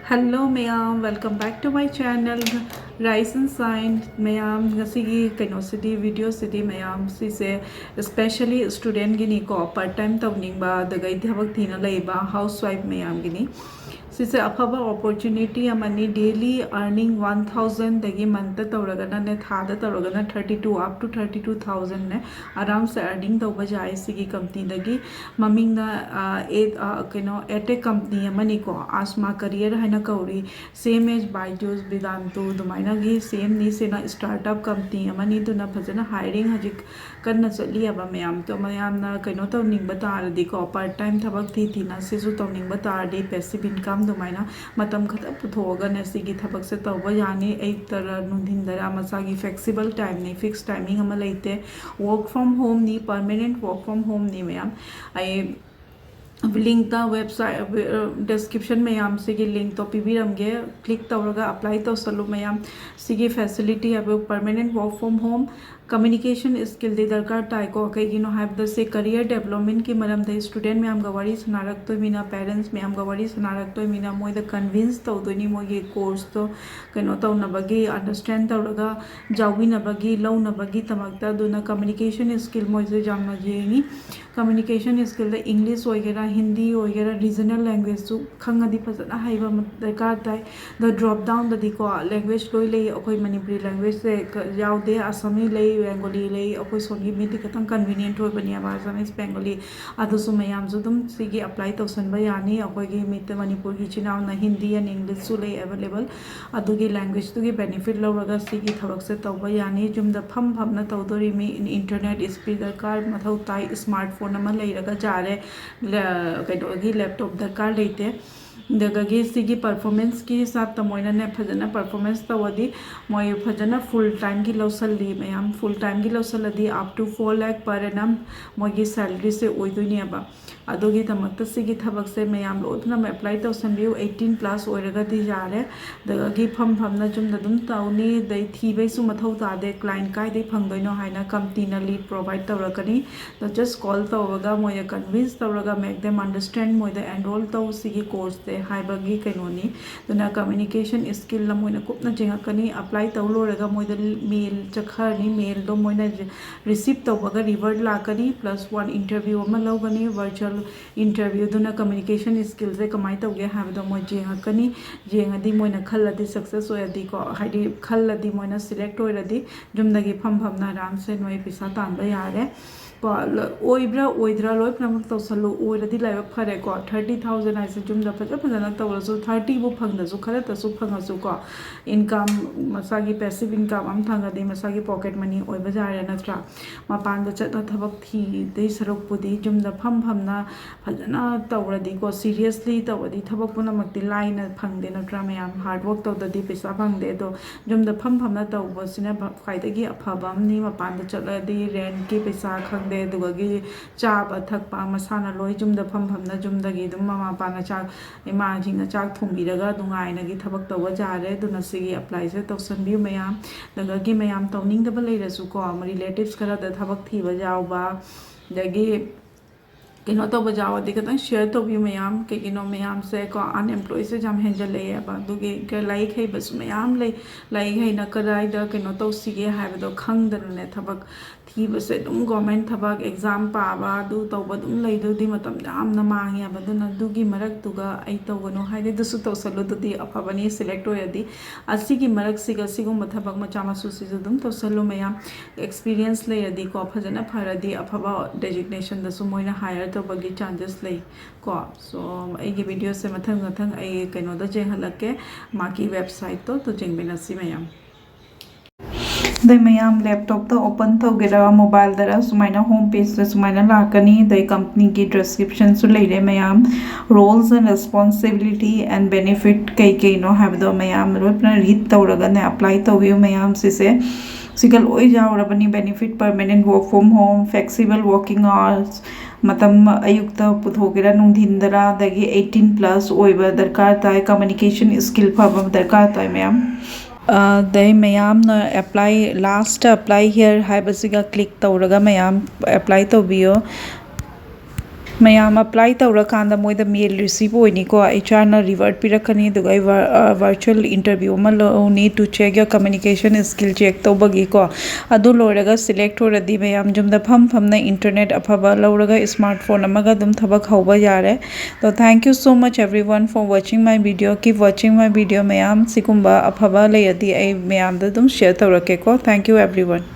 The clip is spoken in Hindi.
Hello mayam, welcome back to my channel Rise and Shine mayam ngasigi city video city mayam sise especially student gini ko part time tawning ba daga thabak thina leiba housewife mayam gini sise afaba opportunity amani daily earning 1000 dagi month tawragana ne thada tawragana 32 up to 32000 ne aram se earning tawba jai sigi company dagi maming na ete company amani ko asma career haina kauri same as Byju's Vedantu dumaina gi same ni se na startup company amani duna phajana hiring hajik kanna chali aba mayam to mayam na tawning ba taradi ko part time thabak thi na sesu tawning ba taradi passive income दुमाइना मतम खत पुथोगा नसीगी थबक से तौबा यानी एक तरह नुंधिन दरा मसागी फ्लेक्सिबल टाइम नहीं फिक्स टाइमिंग हम लेते वर्क फ्रॉम होम नहीं परमानेंट वर्क फ्रॉम होम नहीं मैम आई लिंक वेबसाइट डिस्क्रिप्शन मैम से लिंक तो पीबीरमगे क्लिक तौरगा अप्लाई तौसलु मैम सिगी फैसिलिटी अब permanent work from home communication skill दे दरकार ताइको कईगिनो हाइबद से करियर डेवलपमेंट की मरम दे स्टूडेंट मैम गवारी सनारक तो मीना पेरेंट्स मैम गवारी सनारक तो मीना मोइद कन्विंस तौदोनी मोगे कोर्स तो कनो तौनबगी अंडरस्टैंड तौरगा जाउबिनबगी लौनबगी तमकता दुना कम्युनिकेशन स्किल मोइजे जामना जेनी कम्युनिकेशन स्किल द इंग्लिश वगैरह हिंदी वगैरह रीजनल लैंग्वेज सु खंगदी फजना हाइबा दरकार ताइ द ड्रॉप डाउन ददी को लैंग्वेज लोई ले अखोय मणिपुरी लैंग्वेज से यावदे असमी ले बेंगोली ले अखोय सोगी मिति खतम कन्वीनियंट होय बनिया असमीज बेंगोली अदुसु मयाम सु दुम सिगी अप्लाई तौसन बा यानी अखोय गी मित मणिपुर की चिनाव ना हिंदी एंड इंग्लिश सु ले अवेलेबल अदुगी लैंग्वेज तुगी बेनिफिट लौरगा सिगी थबक से तौबा यानी जुमदा फम फमना तौदोरी मी इंटरनेट स्पीड दरकार मथौ ताइ स्मार्टफोन फोन लेरगा जारे कई लैपटॉप दरकार लेते दगी सिगी परफॉर्मेंस की हिसाब तो मोइना ने फजना परफॉर्मेंस तवदी मोय फजना फुल टाइम की लौसली मैम फुल टाइम की लौसलदी up to 4 lakh per annum मोगी सैलरी से ओइदोइनेबा अदोगी तमक्ता सिगी थबक से मैम लोदना मैं अप्लाई तौसनबिउ 18 प्लस ओइरगदी जारे दगी फम फमना जुमदा दुम तौनी दै थीबैसु मथौ तादे क्लाइंट काइदै फंगदोइनो हाइना कंपनीना लीड प्रोवाइड तौरकनी तो जस्ट कॉल तौरगा मोय कन्विंस तौरगा मेक देम अंडरस्टैंड मोय एनरोल तौ सिगी कोर्स दे हाइबगी कैनोनी दुना कम्युनिकेशन स्किल मोइना कुपना जेंगकनी अप्लाई तौ लोरगा मोइदा मेल चखरनी मेल दो मोइना रिसीव तौबगा रिवर्ट लाकनी +1 इंटरव्यू अमा लौगनी वर्चुअल इंटरव्यू दुना कम्युनिकेशन स्किल से कमाई तौगे हाबदो मोइ जेंगकनी जेंगदी मोइना खल्लदी सक्सेस होयदी को हाइदि खल्लदी मोइना सिलेक्ट होयरदी जुमदगी फम फमना आराम से नोय पैसा तानबा यारे ओइब्रा लोय प्रमक तौसलु ओइरदी लाइब फरे को 30000 आइसे जुमदा फजना तौरसु 30 बु फंगदसु खरा तसु फंगसु को इनकम मसागी पैसिव इनकम हम थंगदे मसागी पॉकेट मनी ओइबा जारे नत्रा मपान द चत थबक थी दे सरक पुदी जुमदा फम फमना फजना तौरदी को सीरियसली तौरदी थबक पुना मक्ति लाइन फंगदे नत्रा मैम हार्ड वर्क तौददी पैसा फंगदे दो जुमदा फम फमना तौबसिना फाइदगी अफबम नि मपान द चलदी रेंट की पैसा खंगदे दुगगी चाब थकपा मसाना लोय जुमदा फम फमना जुमदगी दुम ममा पाना चाक इमा जिंग चाक थोंबिरगा दुंगाइनगी थबक तौबा जारे दुना सिगी अप्लाई से तौसनबिउ मैम दगगी मैम तौनिंग दबा लेरसु को रिलेटिव्स खरा द थबक थीबा जावबा दगी कहीं तब जाओदी खतंग शेयर तौबी मैम कईनो मैम से को अनएम्प्लॉय से जम हेंजल लाइक है बस मैम लाइक है कदाई कहीं तौसीगे है खंगदने थबक थीबसे गवर्नमेंट थबक एग्जाम पाबा तब मांगे मरक्तुगा तौगनो है तौसलुदी अफबनी सिलेक्ट होयदी असिगी मरक्सिगा सिगुम थबक मचा मसुसिजु तौसलु मैम एक्सपीरियंस लेयदी को फजना फरदी अफबा डेजिग्नेशन दसु मोइना हायर तौबगी चांसेस ले को सो एगी वीडियो से मथंग मथंग कहीं जेंहलके माकी वेबसाइट तो जेंबिनसी मैम दई मैम लैपटॉप तो ओपन तौगेरा मोबाइल दरा सुमाइना होम पेज सुमाइना लाकनी दई कंपनी की डिस्क्रिप्शन सु लेरे ma'am roles and responsibility and benefit कई कई नो हाबदो मैम रोपना रीड तौरगा ने अप्लाई तौबियो मैम सिसे सिगल ओइ जावरबनी benefit permanent work from home flexible working hours मतम अयुक्त पुथोगेरा नुंधिंदरा दगी 18 प्लस ओइबा दरकार ताय कम्युनिकेशन स्किल फबम दरकार ताय मैम दई ma'am apply last apply here है क्लिक तौरगा मैम अप्लाई तौबियो ꯃꯌꯥꯝ ꯑꯄ꯭ꯂꯥꯏ ꯇꯧꯔꯀꯥꯟꯗ ꯃꯣꯏꯗ ꯃꯦꯜ ꯔꯤꯁꯤꯞ ꯑꯣꯏꯅꯤꯀꯣ ꯑꯩꯆ.ꯑꯥꯔꯅ ꯔꯤꯋꯥꯔꯗ ꯄꯤꯔꯛꯀꯅꯤ ꯑꯗꯨꯒ ꯚꯔꯆꯨꯋꯦꯜ ꯏꯟꯇꯔꯚ꯭ꯌꯨ ꯑꯃ ꯂꯧꯅꯤ to check your communication skill check ꯇꯧꯕꯒꯤꯀꯣ ꯑꯗꯨ ꯂꯣꯏꯔꯒ ꯁꯤꯂꯦꯛ ꯑꯣꯏꯔꯗꯤ ꯃꯌꯥꯝ ꯌꯨꯝꯗ ꯐꯝꯅ ꯏꯟꯇꯔꯅꯦꯠ ꯑꯐꯕ ꯂꯧꯔꯒ ꯁ꯭ꯃꯥꯔꯠ ꯐꯣꯟ ꯑꯃꯒ ꯑꯗꯨꯝ ꯊꯕꯛ ꯍꯧꯕ ꯌꯥꯔꯦ ꯇꯣ thank you so much everyone for watching my video keep watching my video ꯃꯌꯥꯝ ꯁꯤꯒꯨꯝꯕ ꯑꯐꯕ ꯂꯩꯔꯗꯤ ꯑꯩ ꯃꯌꯥꯝꯗ ꯑꯗꯨꯝ ꯁꯦꯌꯔ ꯇꯧꯔꯛꯀꯦꯀꯣ ꯊꯦꯡꯛ ꯌꯨ everyone